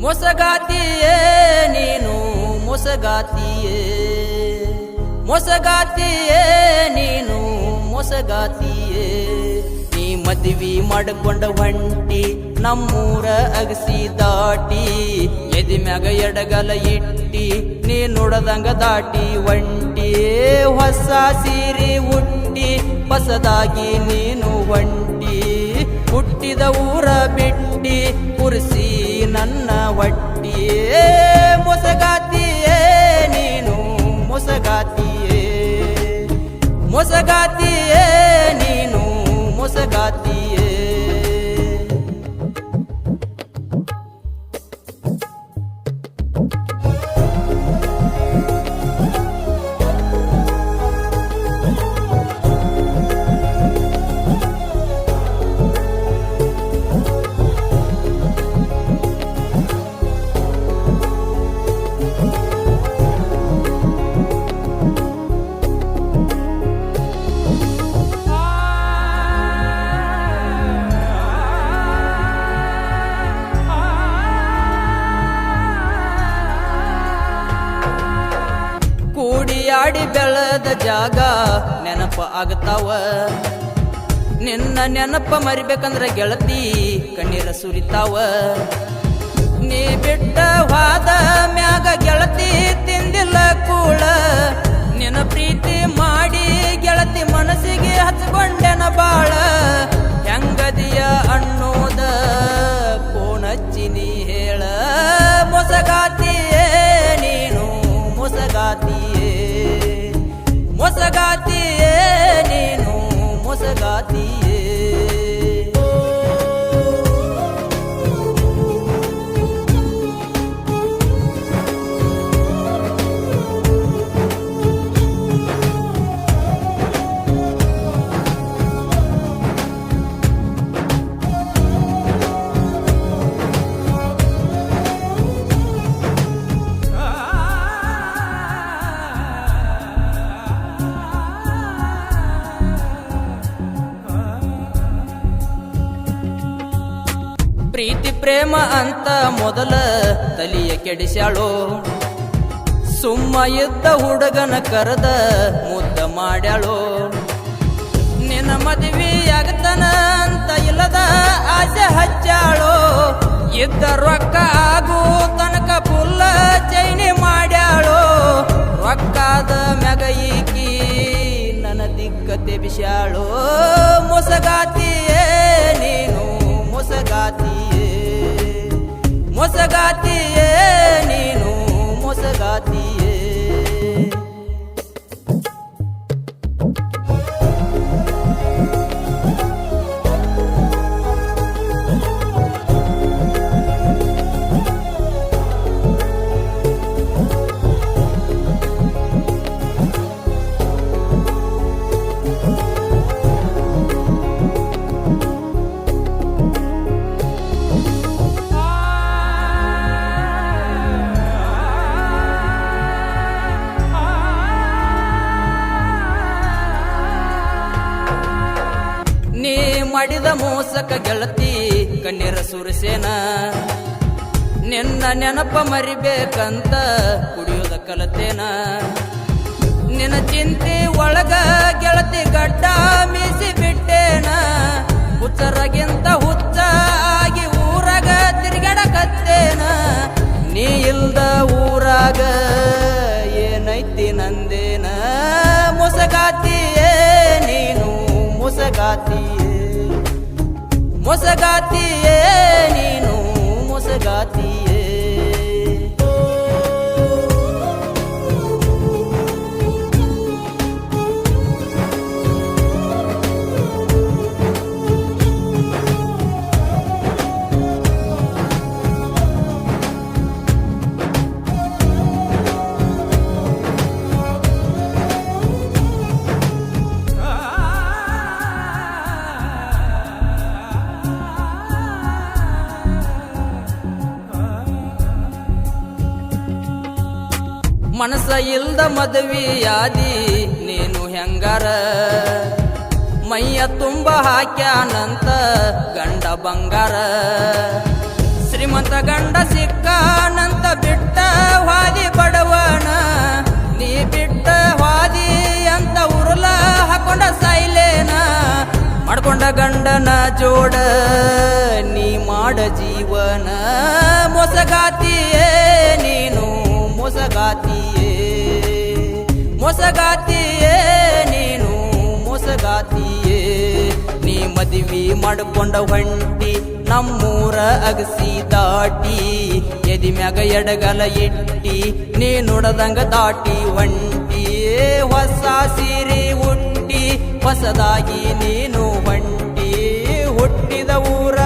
ಮೊಸಗಾತಿಯೇ ನೀನು ಮೊಸಗಾತಿಯೇ ಮೊಸಗಾತಿಯೇ ನೀನು ಮೊಸಗಾತಿಯೇ ನೀ ಮದ್ವಿ ಮಾಡಿಕೊಂಡ ಹೊಂಟಿ ನಮ್ಮೂರ ಅಗಸಿ ದಾಟಿ ಎದಿ ಮ್ಯಾಗ ಎಡಗಲ ಇಟ್ಟಿ ನೀ ನುಡದಂಗ ದಾಟಿ ಒಂಟಿ ಹೊಸ ಸೀರೆ ಉಟ್ಟಿ ಹೊಸದಾಗಿ ನೀನು ಒಂಟಿ ಹುಟ್ಟಿದ ಊರ ಬಿಟ್ಟಿ ಕುರ್ಸಿ ನನ್ನ ಹೊಟ್ಟಿಯೇ ಮೊಸಗಾತಿಯೇ ನೀನು ಮೊಸಗಾತಿಯೇ ಮೊಸಗಾತಿಯೇ ನೀನು ಮೊಸಗಾತಿಯೇ ಕೂಡಿಯಾಡಿ ಬೆಳೆದ ಜಾಗ ನೆನಪ ಆಗ್ತಾವ ನಿನ್ನ ನೆನಪ ಮರಿಬೇಕಂದ್ರ ಗೆಳತಿ ಕಣ್ಣೀರ ಸುರಿತಾವ ನೀ ಬಿಟ್ಟ ವಾದ ಮ್ಯಾಗ ಗೆಳತಿ ತಿಂದಿಲ್ಲ ಕೂಳ ನಿನ್ನ ಪ್ರೀತಿ ಮಾಡಿ ಗೆಳತಿ ಮನಸ್ಸಿಗೆ ಹಚ್ಕೊಂಡೆನ ಬಾಳ ಹೆಂಗದಿಯ ಅನ್ನೋದ ಫೋನಚ್ಚಿ ನೀ ಹೇಳ ಮೊಸಗಾತಿಯೇ ನೀನು ಮೊಸಗಾತಿಯೇ ಮೊಸಗಾತಿಯೇ ನೀನು ಮೊಸಗಾತಿಯೇ ಪ್ರೀತಿ ಪ್ರೇಮ ಅಂತ ಮೊದಲ ತಲಿಯ ಕೆಡಿಸ್ಯಾಳೋ ಸುಮ್ಮ ಇದ್ದ ಹುಡುಗನ ಕರೆದ ಮುದ್ದ ಮಾಡ್ಯಾಳೋ ನಿನ್ನ ಮದುವೆ ಆಗತನ ಅಂತ ಇಲ್ಲದ ಆಸೆ ಹಚ್ಚಾಳೋ ಇದ್ದ ರೊಕ್ಕ ಆಗೋ ತನಕ ಫುಲ್ಲ ಚೈನಿ ಮಾಡ್ಯಾಳೋ ರೊಕ್ಕಾದ ಮ್ಯಾಗ ಈಕಿ ನನ್ನ ದಿಕ್ಕತೆ ಬಿಸ್ಯಾಳೋ ಮೊಸಗಾತಿಯೇ ನೀನು ಮೊಸಗಾತಿಯೇ ಮೊಸಗಾತಿಯೇ ನೀನು ಮೊಸಗಾತಿಯೇ ನೀ ಮಾಡಿದ ಮೋಸಕ ಗೆಳತಿ ಕಣ್ಣೀರ ಸುರಿಸೇನ ನಿನ್ನ ನೆನಪ ಮರಿಬೇಕಂತ ಕುಡಿಯೋದ ಕಲತೇನ ನಿನ್ನ ಚಿಂತೆ ಒಳಗ ಗೆಳತಿ ಗಡ್ಡ ಮೀಸಿ ಬಿಟ್ಟೇನ ಹುಚ್ಚರಗಿಂತ ಹುಚ್ಚ ಆಗಿ ಊರಾಗ ತಿರುಗಾಡಕತ್ತೇನ ನೀ ಇಲ್ದ ಊರಾಗ ಏನೈತಿ ನಂದೇನ ಮೊಸಗಾತಿಯೇ ನೀನು ಮೊಸಗಾತಿಯೇ ಮೊಸಗಾತಿಯೇ ಮನಸ ಇಲ್ದ ಮದುವೆಯಾದಿ ನೀನು ಹೆಂಗಾರ ಮೈಯ ತುಂಬ ಹಾಕ್ಯಾನಂತ ಗಂಡ ಬಂಗಾರ ಶ್ರೀಮಂತ ಗಂಡ ಸಿಕ್ಕಾನಂತ ಬಿಟ್ಟ ಹಾದಿ ಬಡವನ ನೀ ಬಿಟ್ಟ ಹಾದಿ ಅಂತ ಉರುಲ ಹಾಕೊಂಡ ಸೈಲೇನ ಮಾಡ್ಕೊಂಡ ಗಂಡನ ಜೋಡ ನೀ ಮಾಡ ಜೀವನ ಮೋಸಗಾತಿಯೇ ನೀನು ಮೋಸಗಾತಿಯೇ ಮೋಸಗಾತಿಯೇ ನೀನು ಮೋಸಗಾತಿಯೇ ನೀ ಮದುವೆ ಮಾಡ್ಕೊಂಡ ಹೊಂಟಿ ನಮ್ಮೂರ ಅಗಸಿ ದಾಟಿ ಎದಿ ಮ್ಯಾಗ ಎಡಗಲ ಇಟ್ಟಿ ನೀ ನುಡದಂಗ ದಾಟಿ ಹೊಂಟಿ ಹೊಸ ಸೀರೆ ಉಟ್ಟಿ ಹೊಸದಾಗಿ ನೀನು ಹೊಂಟಿ ಹುಟ್ಟಿದ ಊರ